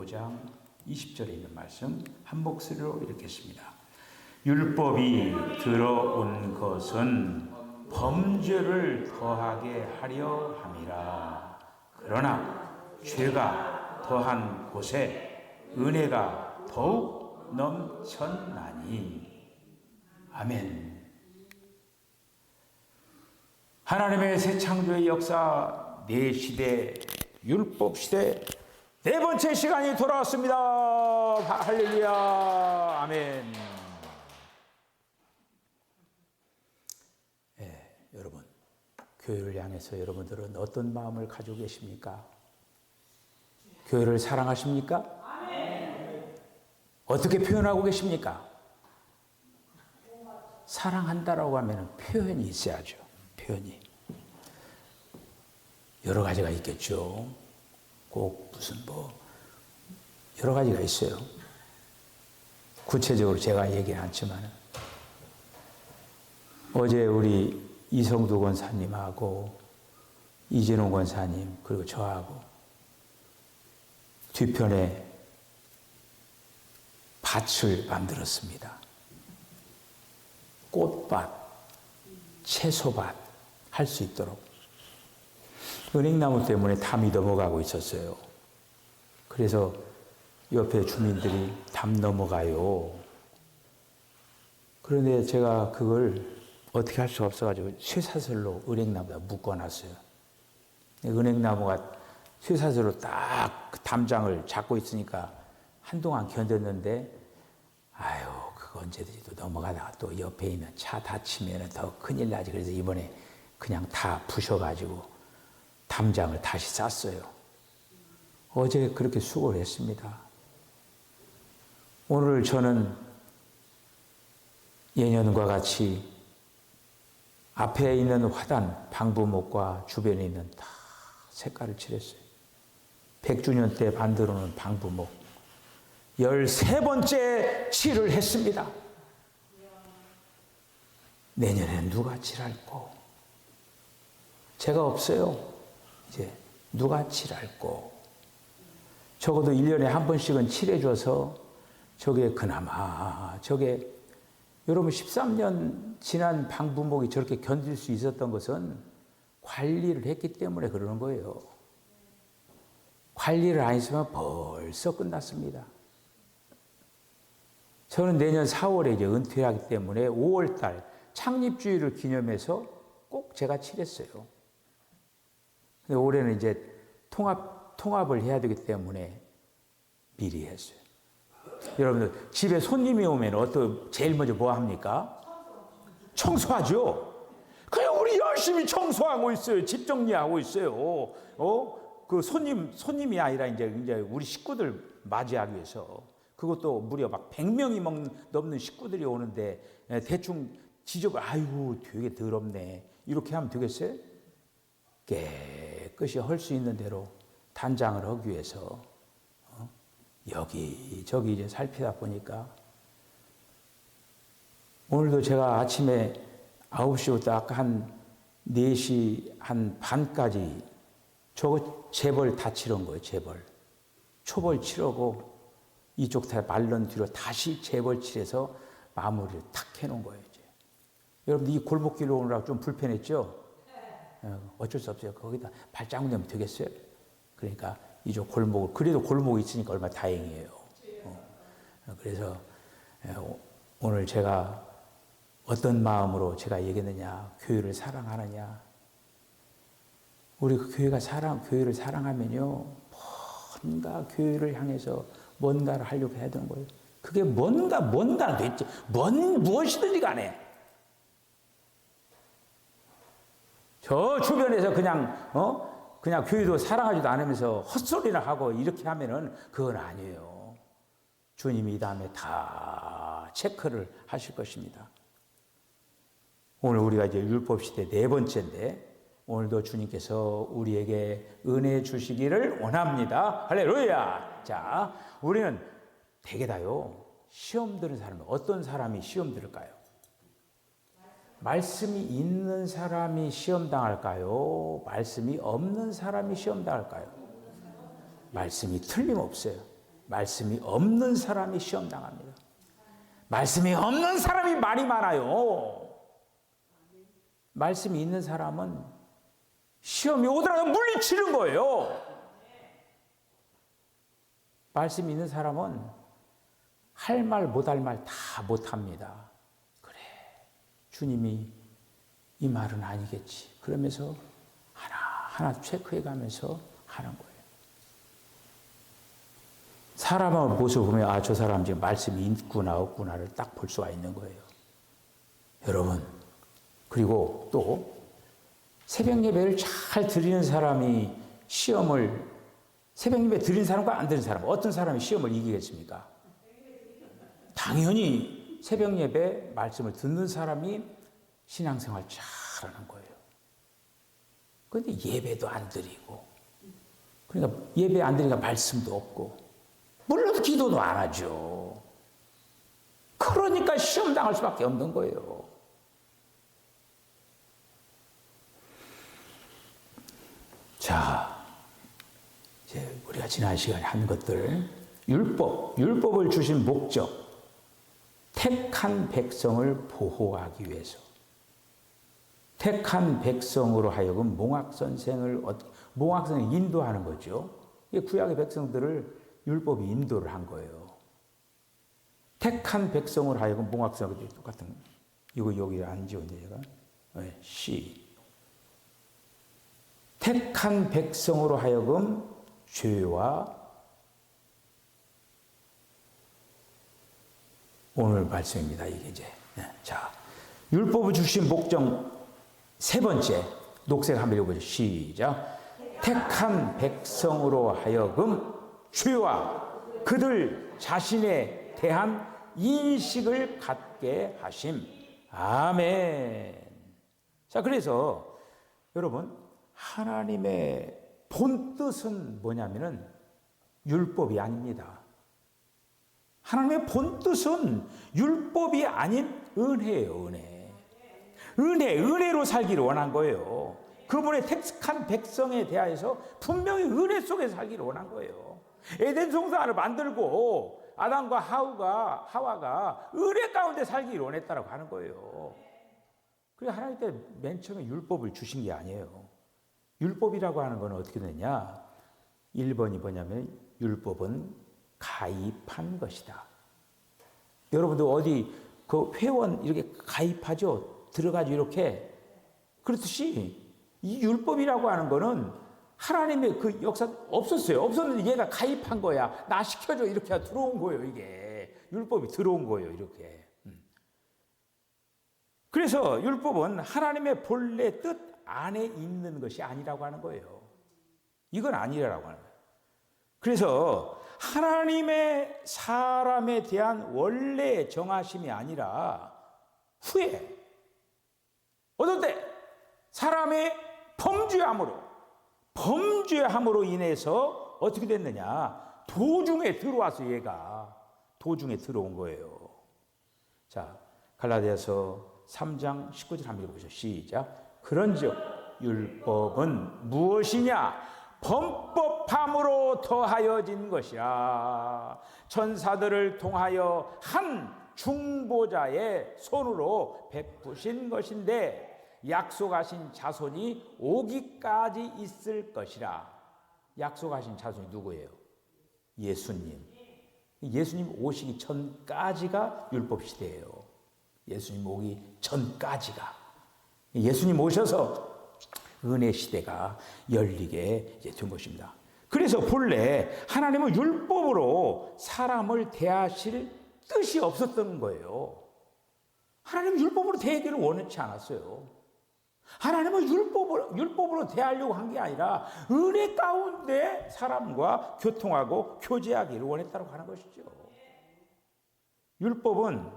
5장 20절에 있는 말씀 한 목소리로 읽겠습니다. 율법이 들어온 것은 범죄를 더하게 하려 함이라. 그러나 죄가 더한 곳에 은혜가 더욱 넘쳤나니. 아멘. 하나님의 새 창조의 역사, 내 시대, 율법 시대 네 번째 시간이 돌아왔습니다. 할렐루야. 아멘. 여러분, 교회를 향해서 여러분들은 어떤 마음을 가지고 계십니까? 교회를 사랑하십니까? 아멘. 어떻게 표현하고 계십니까? 사랑한다라고 하면 표현이 있어야죠. 표현이. 여러 가지가 있겠죠. 꼭 무슨 여러 가지가 있어요. 구체적으로 제가 얘기는 않지만 어제 우리 이성두 권사님하고 이진호 권사님 그리고 저하고 뒤편에 밭을 만들었습니다. 꽃밭, 채소밭 할 수 있도록. 은행나무 때문에 담이 넘어가고 있었어요. 그래서 옆에 주민들이 담 넘어가요. 그런데 제가 그걸 어떻게 할 수가 없어가지고 쇠사슬로 은행나무에다 묶어놨어요. 은행나무가 쇠사슬로 딱 담장을 잡고 있으니까 한동안 견뎠는데, 아유, 그거 언제든지 또 넘어가다가 또 옆에 있는 차 다치면 더 큰일 나지. 그래서 이번에 그냥 다 부셔가지고 담장을 다시 쌌어요. 어제 그렇게 수고를 했습니다. 오늘 저는 예년과 같이 앞에 있는 화단, 방부목과 주변에 있는 다 색깔을 칠했어요. 100주년 때 만들어놓은 방부목 13번째 칠을 했습니다. 내년엔 누가 칠할꼬? 제가 없어요. 이제 누가 칠할꼬? 적어도 1년에 한 번씩은 칠해줘서 저게 그나마 저게 여러분 13년 지난 방부목이 저렇게 견딜 수 있었던 것은 관리를 했기 때문에 그러는 거예요. 관리를 안 했으면 벌써 끝났습니다. 저는 내년 4월에 이제 은퇴하기 때문에 5월달 창립주의를 기념해서 꼭 제가 칠했어요. 근데 올해는 이제 통합을 해야 되기 때문에 미리 했어요. 여러분들 집에 손님이 오면 제일 먼저 뭐 합니까? 청소하죠. 그냥 우리 열심히 청소하고 있어요. 집 정리하고 있어요. 그 손님이 아니라 이제 우리 식구들 맞이하기 위해서. 그것도 무려 막 100명이 넘는 식구들이 오는데 대충 아이고 되게 더럽네. 이렇게 하면 되겠어요? 깨끗이 할 수 있는 대로 단장을 하기 위해서 여기저기 이제 살피다 보니까 오늘도 제가 아침에 9시부터 아까 한 4시 한 반까지 저거 재벌 다 치른 거예요. 재벌. 초벌 치르고 이쪽 다 말른 뒤로 다시 재벌 칠해서 마무리를 탁 해놓은 거예요. 이제. 여러분들 이 골목길로 오느라고 좀 불편했죠? 어쩔 수 없어요. 거기다 발자국 내면 되겠어요? 그러니까 이쪽 골목을, 그래도 골목이 있으니까 얼마나 다행이에요. 그래서 오늘 제가 어떤 마음으로 제가 얘기했느냐, 교회를 사랑하느냐. 우리 그 교회를 사랑하면요, 뭔가 교회를 향해서 뭔가를 하려고 해야 되는 거예요. 그게 뭔가 됐지. 무엇이든지 간에. 저 주변에서 그냥 교회도 사랑하지도 않으면서 헛소리나 하고 이렇게 하면은 그건 아니에요. 주님이 이 다음에 다 체크를 하실 것입니다. 오늘 우리가 이제 율법 시대 네 번째인데 오늘도 주님께서 우리에게 은혜 주시기를 원합니다. 할렐루야! 자, 우리는 대개 다요, 시험 들은 사람은 어떤 사람이 시험 들을까요? 말씀이 있는 사람이 시험 당할까요? 말씀이 없는 사람이 시험 당할까요? 말씀이 틀림없어요. 말씀이 없는 사람이 시험 당합니다. 말씀이 없는 사람이 말이 많아요. 말씀이 있는 사람은 시험이 오더라도 물리치는 거예요. 말씀이 있는 사람은 할 말 못할 말 다 못합니다. 그래, 주님이 이 말은 아니겠지. 그러면서 하나하나 체크해 가면서 하는 거예요. 사람의 모습을 보면 아, 저 사람 지금 말씀이 있구나 없구나를 딱 볼 수가 있는 거예요. 여러분, 그리고 또 새벽 예배를 잘 드리는 사람이 새벽 예배 드리는 사람과 안 드리는 사람, 어떤 사람이 시험을 이기겠습니까? 당연히 새벽 예배 말씀을 듣는 사람이 신앙생활 잘하는 거예요. 그런데 예배도 안 드리고, 그러니까 예배 안 드리니까 말씀도 없고, 물론 기도도 안 하죠. 그러니까 시험 당할 수밖에 없는 거예요. 자, 이제 우리가 지난 시간에 한 것들, 율법을 주신 목적, 택한 백성을 보호하기 위해서. 택한 백성으로 하여금 몽학선생을 인도하는 거죠. 구약의 백성들을 율법이 인도를 한 거예요. 택한 백성으로 하여금 몽학선생 똑같은 이거 여기 안 지웠네 제가. 시. 택한 백성으로 하여금 죄와 오늘 말씀입니다. 이게 이제 자 율법을 주신 목적 세 번째 녹색 한번 읽어보죠. 시작. 택한 백성으로 하여금 죄와 그들 자신에 대한 인식을 갖게 하심. 아멘. 자, 그래서 여러분 하나님의 본 뜻은 뭐냐면은 율법이 아닙니다. 하나님의 본 뜻은 율법이 아닌 은혜예요, 은혜로 살기를 원한 거예요. 그분의 택한 백성에 대하여서 분명히 은혜 속에 살기를 원한 거예요. 에덴 동산을 만들고 아담과 하와가 은혜 가운데 살기를 원했다라고 하는 거예요. 그래서 하나님께 맨 처음에 율법을 주신 게 아니에요. 율법이라고 하는 건 어떻게 되냐? 1번이 뭐냐면 율법은 가입한 것이다. 여러분들 어디 그 회원 이렇게 가입하죠? 들어가지고 이렇게. 그렇듯이 이 율법이라고 하는 거는 하나님의 그 역사 없었어요. 없었는데 얘가 가입한 거야. 나 시켜줘. 이렇게 들어온 거예요, 이게. 율법이 들어온 거예요, 이렇게. 그래서 율법은 하나님의 본래 뜻 안에 있는 것이 아니라고 하는 거예요. 이건 아니라고 하는 거예요. 그래서 하나님의 사람에 대한 원래 정하심이 아니라 후에 어떨 때 사람의 범죄함으로 인해서 어떻게 됐느냐? 도중에 들어와서 얘가 도중에 들어온 거예요. 자, 갈라디아서 3장 19절 한번 읽어보시죠. 시작. 그런즉 율법은 무엇이냐? 범법함으로 더하여진 것이라. 천사들을 통하여 한 중보자의 손으로 베푸신 것인데 약속하신 자손이 오기까지 있을 것이라. 약속하신 자손이 누구예요? 예수님. 예수님 오시기 전까지가 율법 시대예요. 예수님 오기 전까지가. 예수님 오셔서 은혜 시대가 열리게 된 것입니다. 그래서 본래 하나님은 율법으로 사람을 대하실 뜻이 없었던 거예요. 하나님은 율법으로 대하기를 원치 않았어요. 하나님은 율법으로 대하려고 한 게 아니라 은혜 가운데 사람과 교통하고 교제하기를 원했다고 하는 것이죠. 율법은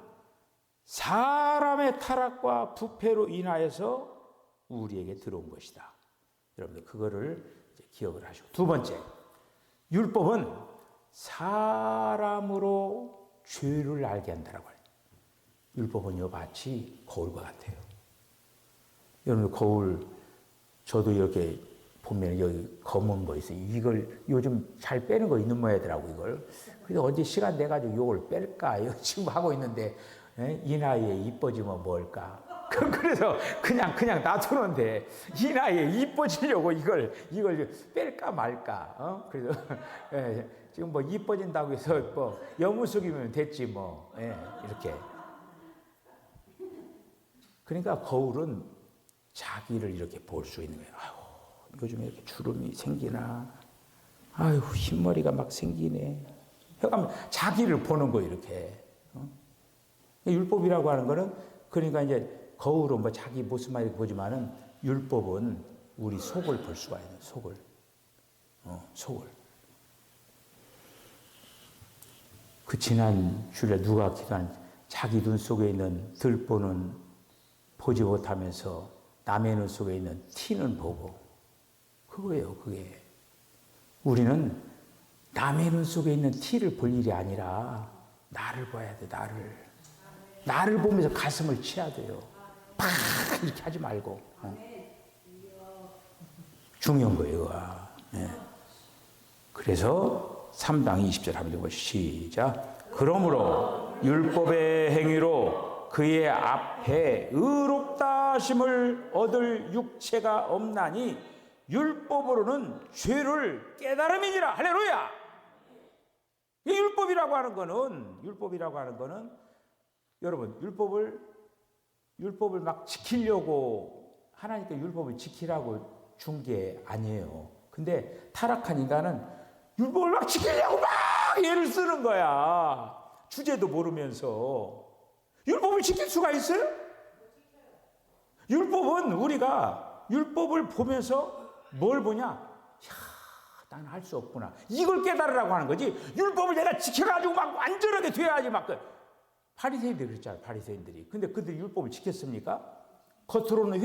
사람의 타락과 부패로 인하여서 우리에게 들어온 것이다. 여러분들 그거를 이제 기억을 하시고. 두 번째, 율법은 사람으로 죄를 알게 한다라고 해요. 율법은요 마치 거울과 같아요. 여러분 거울 저도 이렇게 보면 여기 검은 거 있어요. 이걸 요즘 잘 빼는 거 있는 모양이더라고 이걸. 그래서 언제 시간 내 가지고 이걸 뺄까? 이거 지금 하고 있는데 이 나이에 이뻐지면 뭘까? 그래서 그냥 놔두는데 이 나이에 이뻐지려고 이걸 뺄까 말까? 그래서 지금 뭐 이뻐진다고 해서 뭐 여무숙이면 됐지 뭐 이렇게. 그러니까 거울은 자기를 이렇게 볼 수 있는 거예요. 아유, 요즘에 이렇게 주름이 생기나? 아유, 흰머리가 막 생기네. 그러니까 자기를 보는 거예요, 이렇게. 율법이라고 하는 거는 그러니까 이제 거울은 뭐 자기 모습만 이렇게 보지만은 율법은 우리 속을 볼 수가 있는 속을. 속을. 그 지난 주일에 누가 기도한 자기 눈 속에 있는 들보는 보지 못하면서 남의 눈 속에 있는 티는 보고. 그거예요, 그게. 우리는 남의 눈 속에 있는 티를 볼 일이 아니라 나를 봐야 돼, 나를. 나를 보면서 가슴을 치야 돼요. 팍! 이렇게 하지 말고. 중요한 거예요, 이거가. 그래서 3장 20절 한번 읽어보시죠. 시작. 그러므로 율법의 행위로 그의 앞에 의롭다 하심을 얻을 육체가 없나니 율법으로는 죄를 깨달음이니라. 할렐루야. 이 율법이라고 하는 거는 여러분 율법을 막 지키려고 하나님께 율법을 지키라고 준 게 아니에요. 근데 타락한 인간은 율법을 막 지키려고 막 애를 쓰는 거야. 주제도 모르면서. 율법을 지킬 수가 있어요? 율법은 우리가 율법을 보면서 뭘 보냐? 야, 난 할 수 없구나. 이걸 깨달으라고 하는 거지. 율법을 내가 지켜가지고 막 완전하게 돼야지 막. 바리새인들이 그랬잖아요. 바리새인들이. 근데 그들 율법을 지켰습니까? 겉으로는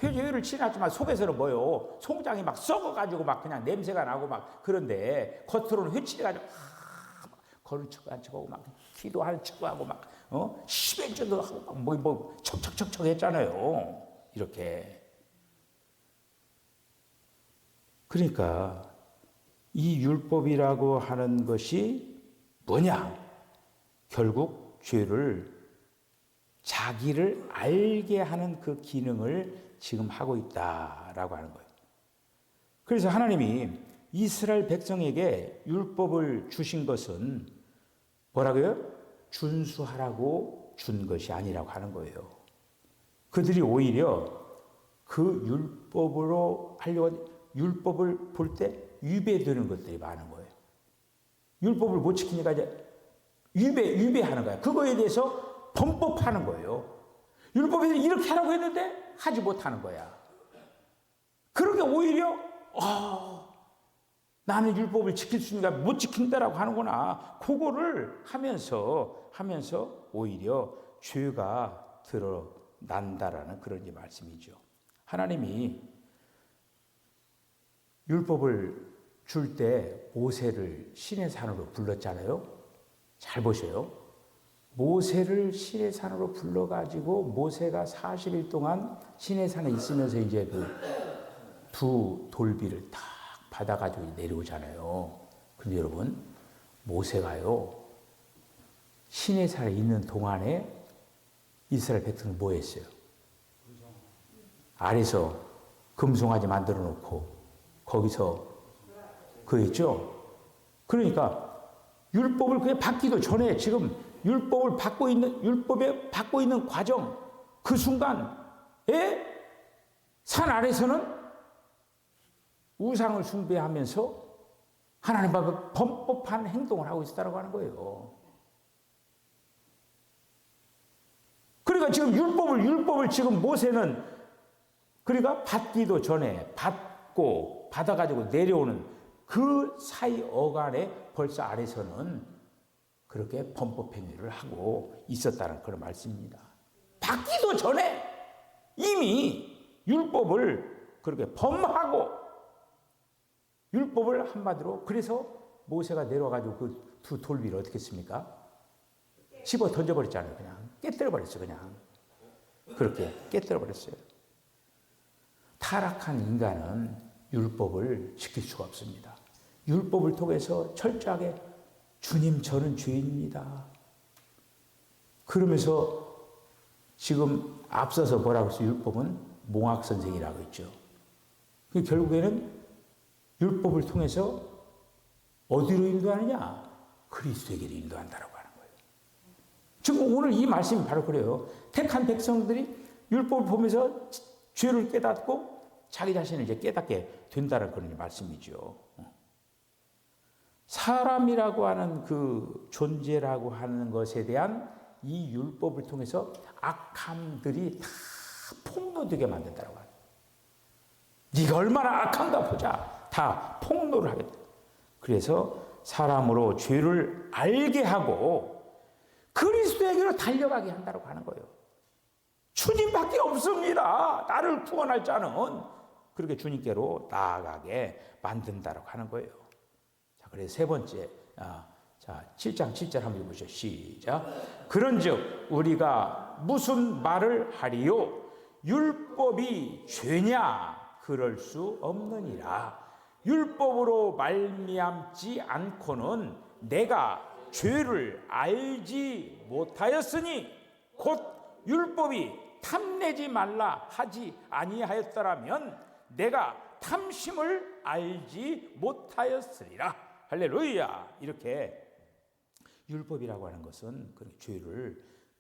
회를 치놨지만 속에서는 뭐요? 송장이 막 썩어가지고 막 그냥 냄새가 나고 막 그런데 겉으로는 회칠해가지고 거는 척 안 척하고 막 기도하는 척하고 막 시벤전도 하고 막 뭐 척척척척 했잖아요. 이렇게. 그러니까 이 율법이라고 하는 것이 뭐냐? 결국 죄를 자기를 알게 하는 그 기능을 지금 하고 있다라고 하는 거예요. 그래서 하나님이 이스라엘 백성에게 율법을 주신 것은 뭐라고요? 준수하라고 준 것이 아니라고 하는 거예요. 그들이 오히려 그 율법으로 하려고 율법을 볼 때 위배되는 것들이 많은 거예요. 율법을 못 지키니까 이제 위배하는 거야. 그거에 대해서 범법하는 거예요. 율법에서 이렇게 하라고 했는데 하지 못하는 거야. 그러게 오히려 나는 율법을 지킬 수 있는가 못 지킨다라고 하는구나. 그거를 하면서 오히려 죄가 드러난다라는 그런 말씀이죠. 하나님이 율법을 줄 때 모세를 신의 산으로 불렀잖아요. 잘 보세요. 모세를 신의 산으로 불러가지고 모세가 40일 동안 신의 산에 있으면서 이제 그 두 돌비를 딱 받아가지고 내려오잖아요. 근데 여러분, 모세가요, 신의 산에 있는 동안에 이스라엘 백성은 뭐 했어요? 아래서 금송아지 만들어 놓고 거기서 그 있죠? 그러니까 율법을 그게 받기도 전에 지금 율법에 받고 있는 과정, 그 순간에 산 아래서는 우상을 숭배하면서 하나님 앞에 범법한 행동을 하고 있었다고 하는 거예요. 그러니까 지금 율법을 지금 모세는 그러니까 받기도 전에 받고 받아가지고 내려오는 그 사이 어간에 벌써 아래서는 그렇게 범법 행위를 하고 있었다는 그런 말씀입니다. 받기도 전에 이미 율법을 그렇게 범하고 율법을 한마디로 그래서 모세가 내려와가지고 그 두 돌비를 어떻게 했습니까? 집어 던져버렸잖아요. 그냥 깨뜨려버렸어요. 그냥 그렇게 깨뜨려버렸어요. 타락한 인간은 율법을 지킬 수가 없습니다. 율법을 통해서 철저하게 주님 저는 죄인입니다. 그러면서 지금 앞서서 뭐라고 했어요? 율법은 몽학선생이라고 했죠. 결국에는 율법을 통해서 어디로 인도하느냐? 그리스도에게로 인도한다라고 하는 거예요. 지금 오늘 이 말씀이 바로 그래요. 택한 백성들이 율법을 보면서 죄를 깨닫고 자기 자신을 이제 깨닫게 된다는 그런 말씀이죠. 사람이라고 하는 그 존재라고 하는 것에 대한 이 율법을 통해서 악함들이 다 폭로되게 만든다고 하는. 네가 얼마나 악한가 보자. 다 폭로를 하겠다. 그래서 사람으로 죄를 알게 하고 그리스도에게로 달려가게 한다고 하는 거예요. 주님밖에 없습니다. 나를 구원할 자는. 그렇게 주님께로 나아가게 만든다고 하는 거예요. 자, 그래서 세 번째, 자, 7장 7절 한번 읽어보시죠. 시작. 그런즉 우리가 무슨 말을 하리요? 율법이 죄냐? 그럴 수 없느니라. 율법으로 말미암지 않고는 내가 죄를 알지 못하였으니 곧 율법이 탐내지 말라 하지 아니하였더라면 내가 탐심을 알지 못하였으리라. 할렐루야. 이렇게 율법이라고 하는 것은 그런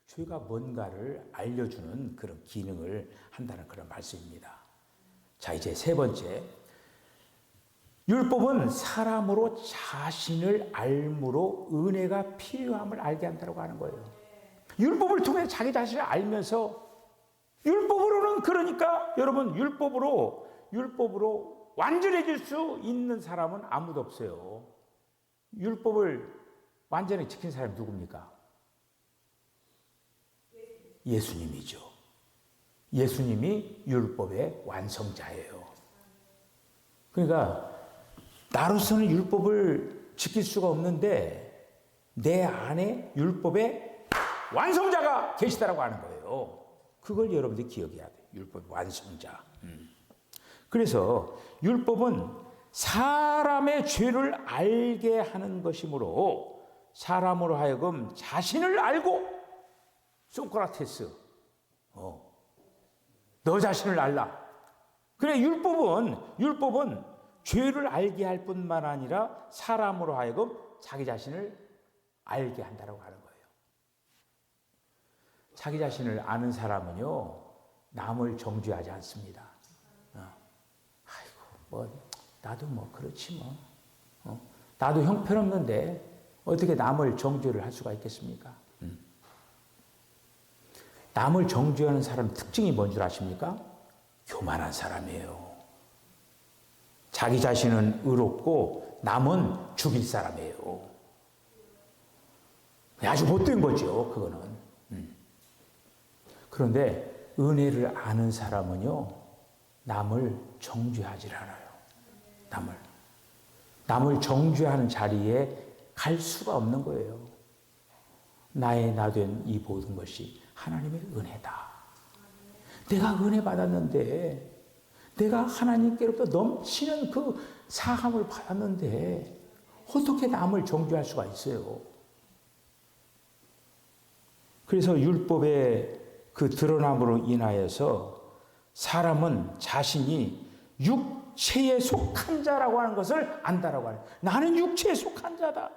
죄가 뭔가를 알려주는 그런 기능을 한다는 그런 말씀입니다. 자, 이제 세 번째. 율법은 사람으로 자신을 알므로 은혜가 필요함을 알게 한다고 하는 거예요. 율법을 통해 자기 자신을 알면서 율법으로는 그러니까 여러분 율법으로 완전해질 수 있는 사람은 아무도 없어요. 율법을 완전히 지킨 사람이 누굽니까? 예수님이죠. 예수님이 율법의 완성자예요. 그러니까 나로서는 율법을 지킬 수가 없는데 내 안에 율법의 완성자가 계시다라고 하는 거예요. 그걸 여러분들이 기억해야 돼요. 율법 완성자. 그래서 율법은 사람의 죄를 알게 하는 것이므로 사람으로 하여금 자신을 알고 소크라테스 너 자신을 알라. 그래 율법은 죄를 알게 할 뿐만 아니라 사람으로 하여금 자기 자신을 알게 한다고 하는 거예요. 자기 자신을 아는 사람은요, 남을 정죄하지 않습니다. 아이고, 나도 그렇지 뭐. 나도 형편없는데 어떻게 남을 정죄를 할 수가 있겠습니까? 남을 정죄하는 사람 특징이 뭔 줄 아십니까? 교만한 사람이에요. 자기 자신은 의롭고 남은 죽일 사람이에요. 아주 못된 거죠, 그거는. 그런데 은혜를 아는 사람은요, 남을 정죄하지 않아요. 남을 정죄하는 자리에 갈 수가 없는 거예요. 나의 나 된 이 모든 것이 하나님의 은혜다. 내가 은혜 받았는데, 내가 하나님께로부터 넘치는 그 사함을 받았는데, 어떻게 남을 정죄할 수가 있어요? 그래서 율법의 그 드러남으로 인하여서 사람은 자신이 육체에 속한 자라고 하는 것을 안다라고 하는. 나는 육체에 속한 자다.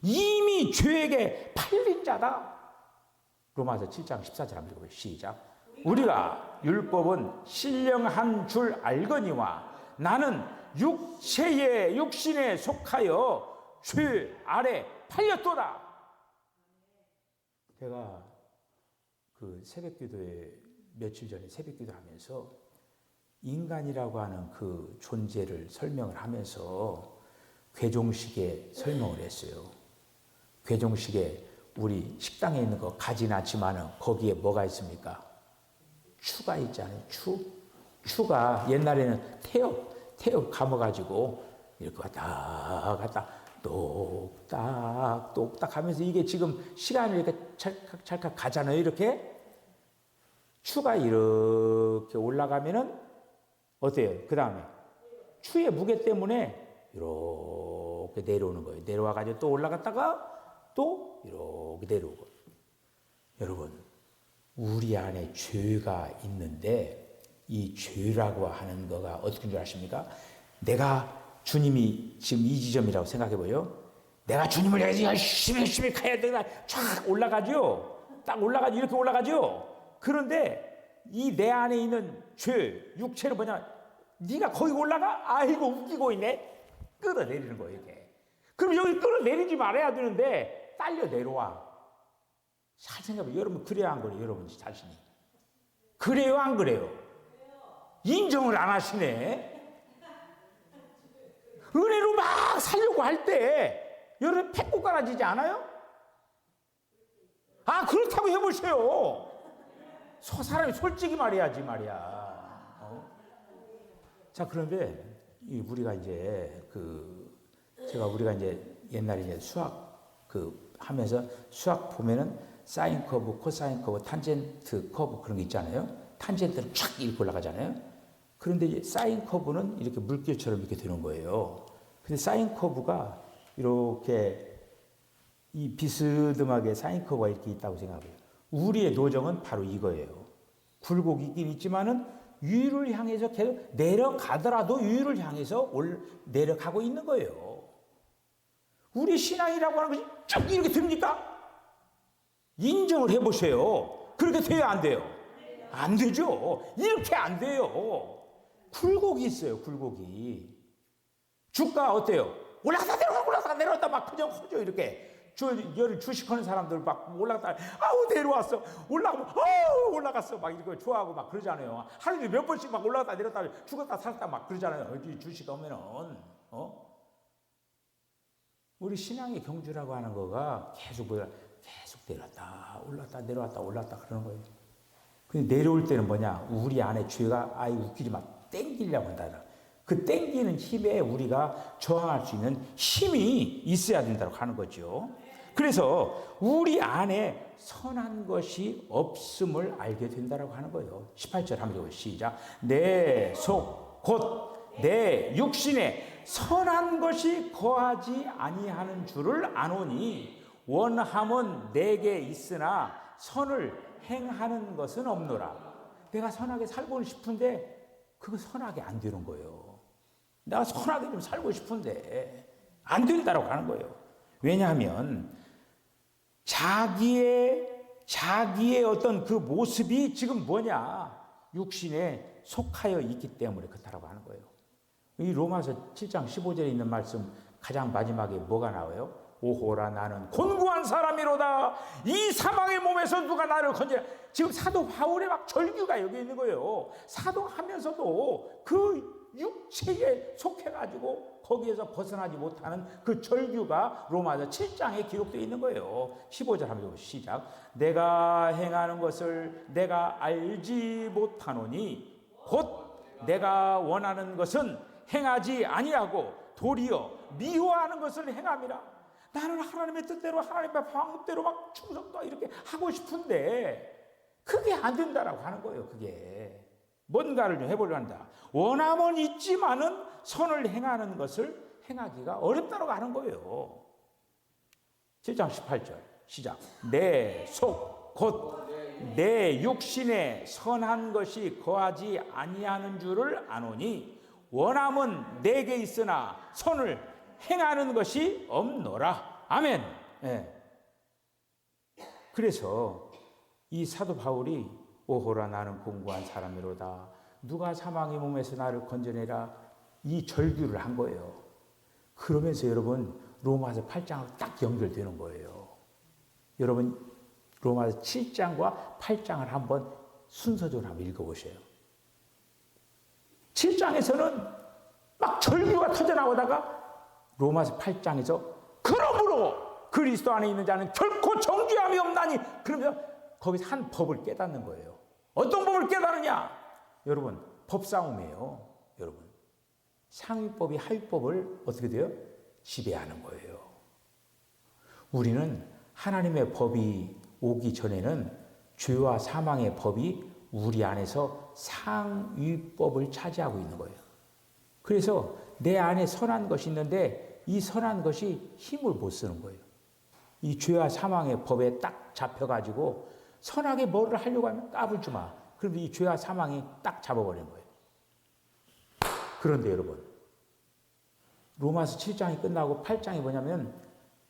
이미 죄에게 팔린 자다. 로마서 7장 14절 한번 읽어보세요. 시작. 우리가 율법은 신령한 줄 알거니와 나는 육신에 속하여 죄 아래 팔렸도다. 제가 그 새벽기도에 며칠 전에 새벽기도 하면서 인간이라고 하는 그 존재를 설명을 하면서 괴종식에 설명을 했어요. 괴종식에 우리 식당에 있는 거 가진 않지만은 거기에 뭐가 있습니까? 추가 있잖아요. 추가 옛날에는 태엽 감아가지고 이렇게 갔다 똑딱 하면서 이게 지금 시간이 이렇게 찰칵 가잖아요. 이렇게 추가 이렇게 올라가면은 어때요? 그 다음에 추의 무게 때문에 이렇게 내려오는 거예요. 내려와가지고 또 올라갔다가 또 이렇게 내려오고. 여러분, 우리 안에 죄가 있는데 이 죄라고 하는 거가 어떻게 줄 아십니까? 내가 주님이 지금 이 지점이라고 생각해보요. 내가 주님을 위해서 열심히 가야 되나 쫙 올라가죠. 딱 올라가죠. 이렇게 올라가죠. 그런데 이 내 안에 있는 죄, 육체는 뭐냐? 네가 거기 올라가? 아이고 웃기고 있네. 끌어내리는 거예요 이게. 그럼 여기 끌어내리지 말아야 되는데 딸려 내려와. 잘 생각해보세요. 여러분 그래야 안 그래요? 여러분 자신이. 그래요 안 그래요? 인정을 안 하시네. 은혜로 막 살려고 할 때 여러분 패고 깔아지지 않아요? 아 그렇다고 해보세요. 사람이 솔직히 말해야지 말이야. 자 그런데 우리가 이제 우리가 이제 옛날에 이제 수학 하면서 수학 보면은 사인 커브, 코사인 커브, 탄젠트 커브 그런 게 있잖아요. 탄젠트는 쫙 이렇게 올라가잖아요. 그런데 이제 사인 커브는 이렇게 물결처럼 이렇게 되는 거예요. 근데 사인 커브가 이렇게 이 비스듬하게 사인 커브가 이렇게 있다고 생각해요. 우리의 노정은 바로 이거예요. 굴곡이긴 있지만은 위를 향해서 계속 내려가더라도 위를 향해서 내려가고 있는 거예요. 우리 신앙이라고 하는 것이 쭉 이렇게 됩니까? 인정을 해보세요. 그렇게 돼야 안 돼요? 안 되죠. 이렇게 안 돼요. 굴곡이 있어요. 굴곡이. 주가 어때요? 올라갔다 내려왔다 막 그냥 커져 이렇게. 주식하는 사람들 막 올라갔다 아우 내려왔어. 올라가면 아우 올라갔어. 막 이렇게 좋아하고 막 그러잖아요. 하루에 몇 번씩 막 올라갔다 내렸다 죽었다 살았다 막 그러잖아요. 주식 하면은 우리 신앙의 경주라고 하는 거가 계속 내렸다 올랐다 그러는 거예요. 근데 내려올 때는 뭐냐? 우리 안에 죄가 아예 웃기지 마 땡기려고 한다. 그 땡기는 힘에 우리가 저항할 수 있는 힘이 있어야 된다고 하는 거죠. 그래서 우리 안에 선한 것이 없음을 알게 된다고 하는 거예요. 18절 한번 시작. 내 속 곧 내 육신에 선한 것이 거하지 아니하는 줄을 아노니 원함은 내게 있으나 선을 행하는 것은 없노라. 내가 선하게 살고 싶은데 그거 선하게 안 되는 거예요. 내가 선하게 좀 살고 싶은데 안 된다고 하는 거예요. 왜냐하면 자기의 어떤 그 모습이 지금 뭐냐? 육신에 속하여 있기 때문에 그렇다고 하는 거예요. 이 로마서 7장 15절에 있는 말씀 가장 마지막에 뭐가 나와요? 오호라 나는 곤고한 사람이로다. 이 사망의 몸에서 누가 나를 건져라. 지금 사도 바울의 막 절규가 여기 있는 거예요. 사도하면서도 그 육체에 속해가지고 거기에서 벗어나지 못하는 그 절규가 로마서 7장에 기록되어 있는 거예요. 15절 한번 시작. 내가 행하는 것을 내가 알지 못하노니 곧 내가 원하는 것은 행하지 아니하고 도리어 미워하는 것을 행함이라. 나는 하나님의 뜻대로 하나님의 방법대로 막 충성도 이렇게 하고 싶은데 그게 안 된다라고 하는 거예요. 그게 뭔가를 좀 해보려 한다. 원함은 있지만은 선을 행하는 것을 행하기가 어렵다고 하는 거예요. 7장 18절 시작. 내 속 곧 내 육신에 선한 것이 거하지 아니하는 줄을 아노니 원함은 내게 있으나 선을 행하는 것이 없노라. 아멘. 네. 그래서 이 사도 바울이 오호라 나는 공고한 사람이로다. 누가 사망의 몸에서 나를 건져내라. 이 절규를 한 거예요. 그러면서 여러분 로마서 8장하고 딱 연결되는 거예요. 여러분 로마서 7장과 8장을 한번 순서적으로 한번 읽어보세요. 7장에서는 막 절규가 터져나오다가 로마서 8장에서 그러므로 그리스도 안에 있는 자는 결코 정죄함이 없나니 그러면서 거기서 한 법을 깨닫는 거예요. 어떤 법을 깨달으냐? 여러분 법싸움이에요. 여러분 상위법이 하위법을 어떻게 돼요? 지배하는 거예요. 우리는 하나님의 법이 오기 전에는 죄와 사망의 법이 우리 안에서 상위법을 차지하고 있는 거예요. 그래서 내 안에 선한 것이 있는데 이 선한 것이 힘을 못 쓰는 거예요. 이 죄와 사망의 법에 딱 잡혀가지고 선하게 뭐를 하려고 하면 까불지 마. 그런데 이 죄와 사망이 딱 잡아버리는 거예요. 그런데 여러분, 로마서 7장이 끝나고 8장이 뭐냐면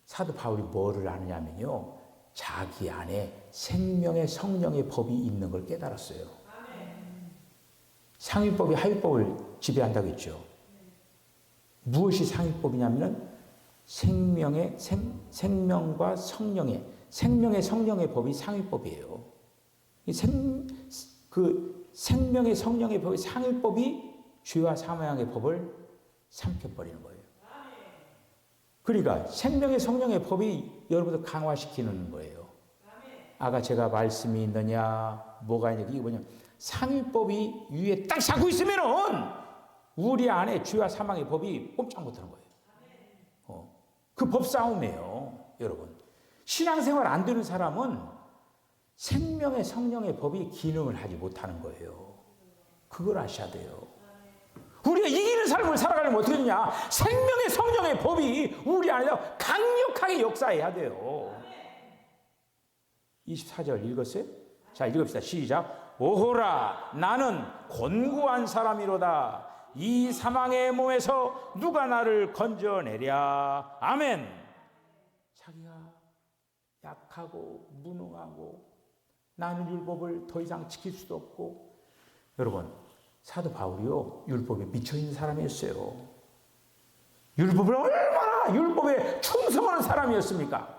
사도 바울이 뭐를 아느냐면요. 자기 안에 생명의 성령의 법이 있는 걸 깨달았어요. 상위법이 하위법을 지배한다고 했죠. 무엇이 상위법이냐면 생명과 성령의 성령의 법이 상위법이에요. 생명의 성령의 법이 상위법이 죄와 사망의 법을 삼켜버리는 거예요. 그러니까 생명의 성령의 법이 여러분들 강화시키는 거예요. 아까 제가 말씀이 있느냐, 뭐가 있느냐, 이게 뭐냐. 상위법이 위에 딱 잡고 있으면은 우리 안에 죄와 사망의 법이 꼼짝 못하는 거예요. 그 법 싸움이에요, 여러분. 신앙생활 안 되는 사람은 생명의 성령의 법이 기능을 하지 못하는 거예요. 그걸 아셔야 돼요. 우리가 이기는 삶을 살아가려면 어떻게 되냐? 생명의 성령의 법이 우리 안에서 강력하게 역사해야 돼요. 24절 읽었어요? 자, 읽읍시다. 시작. 오호라, 나는 곤고한 사람이로다. 이 사망의 몸에서 누가 나를 건져내랴. 아멘. 자기가 약하고 무능하고 나는 율법을 더 이상 지킬 수도 없고. 여러분, 사도 바울이요, 율법에 미쳐있는 사람이었어요. 율법에 충성하는 사람이었습니까?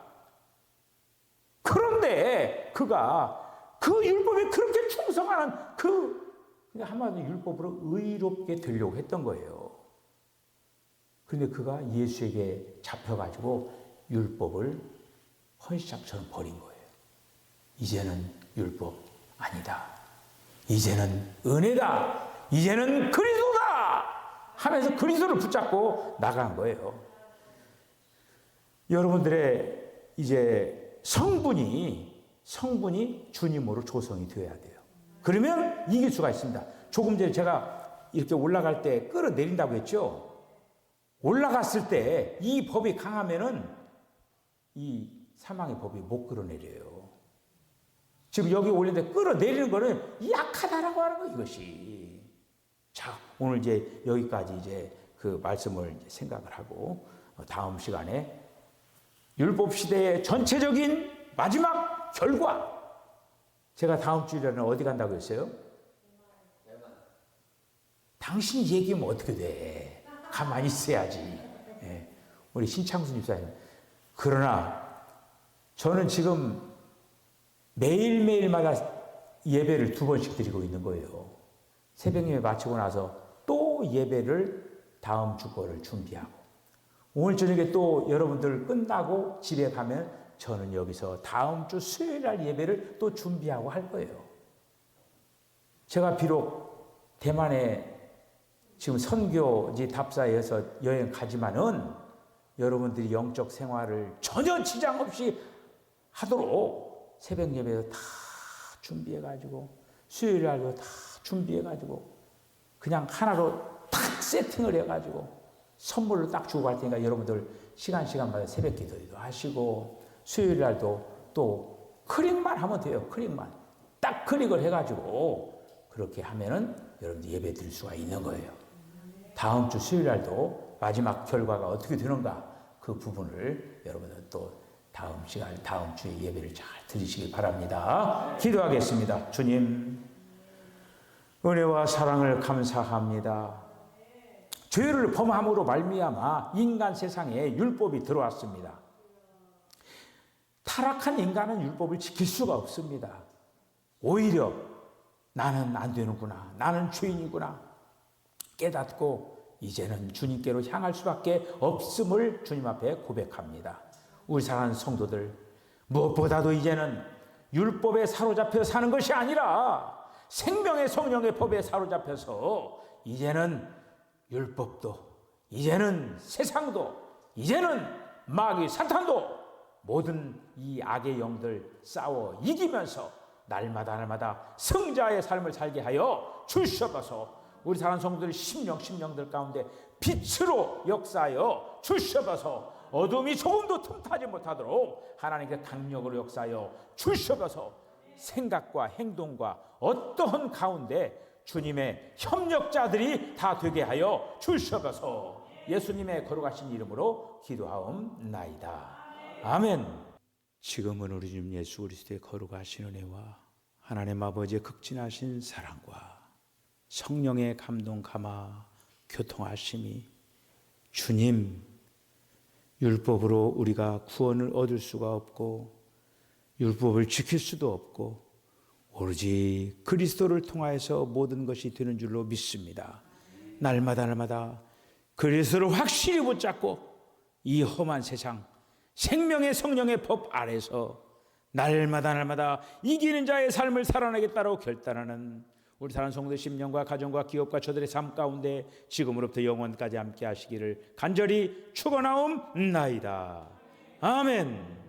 그런데 그가 그 율법에 그렇게 충성하는 한마디로 율법으로 의롭게 되려고 했던 거예요. 그런데 그가 예수에게 잡혀가지고 율법을 헌시잡처럼 버린 거예요. 이제는 율법 아니다. 이제는 은혜다. 이제는 그리스도다 하면서 그리스도를 붙잡고 나간 거예요. 여러분들의 이제 성분이 주님으로 조성이 되어야 돼요. 그러면 이길 수가 있습니다. 조금 전에 제가 이렇게 올라갈 때 끌어내린다고 했죠. 올라갔을 때 이 법이 강하면은 이 사망의 법이 못 끌어내려요. 지금 여기 올리는데 끌어내리는 거는 약하다라고 하는 거예요, 이것이. 자, 오늘 이제 여기까지 이제 그 말씀을 이제 생각을 하고 다음 시간에 율법 시대의 전체적인 마지막 결과. 제가 다음 주일에는 어디 간다고 했어요? 당신이 얘기하면 어떻게 돼? 가만히 있어야지. 예. 우리 신창수 집사님. 그러나 저는 지금 매일매일마다 예배를 2번씩 드리고 있는 거예요. 새벽 예배 마치고 나서 또 예배를 다음 주 거를 준비하고 오늘 저녁에 또 여러분들 끝나고 집에 가면 저는 여기서 다음 주 수요일 날 예배를 또 준비하고 할 거예요. 제가 비록 대만에 지금 선교지 답사에서 여행 가지만은 여러분들이 영적 생활을 전혀 지장 없이 하도록 새벽 예배도 다 준비해가지고 수요일 날도 다 준비해가지고 그냥 하나로 탁 세팅을 해가지고 선물로 딱 주고 갈 테니까 여러분들 시간마다 새벽 기도도 하시고 수요일 날도 또 클릭만 하면 돼요. 클릭만. 딱 클릭을 해가지고 그렇게 하면은 여러분들 예배 드릴 수가 있는 거예요. 다음 주 수요일 날도 마지막 결과가 어떻게 되는가 그 부분을 여러분들 또 다음 주에 예배를 잘 드리시기 바랍니다. 기도하겠습니다. 주님, 은혜와 사랑을 감사합니다. 죄를 범함으로 말미암아 인간 세상에 율법이 들어왔습니다. 타락한 인간은 율법을 지킬 수가 없습니다. 오히려 나는 안 되는구나, 나는 죄인이구나 깨닫고 이제는 주님께로 향할 수밖에 없음을 주님 앞에 고백합니다. 우리 사랑하는 성도들, 무엇보다도 이제는 율법에 사로잡혀 사는 것이 아니라 생명의 성령의 법에 사로잡혀서 이제는 율법도, 이제는 세상도, 이제는 마귀 사탄도 모든 이 악의 영들 싸워 이기면서 날마다 승자의 삶을 살게 하여 주시옵소서. 우리 사랑하는 성도들 심령들 가운데 빛으로 역사하여 주시옵소서. 어둠이 조금도 틈타지 못하도록 하나님께 강력으로 역사하여 주시옵소서. 생각과 행동과 어떠한 가운데 주님의 협력자들이 다 되게 하여 주시옵소서. 예수님의 거룩하신 이름으로 기도하옵나이다. 아멘. 지금은 우리 주님 예수 그리스도의 거룩하신 은혜와 하나님 아버지의 극진하신 사랑과 성령의 감동 감화 교통하심이 주님, 율법으로 우리가 구원을 얻을 수가 없고 율법을 지킬 수도 없고 오로지 그리스도를 통하여서 모든 것이 되는 줄로 믿습니다. 날마다 그리스도를 확실히 붙잡고 이 험한 세상 생명의 성령의 법 아래서 날마다 이기는 자의 삶을 살아내겠다고 결단하는 우리 사랑하는 성도의 심령과 가정과 기업과 저들의 삶 가운데 지금으로부터 영원까지 함께 하시기를 간절히 축원하옵나이다. 아멘.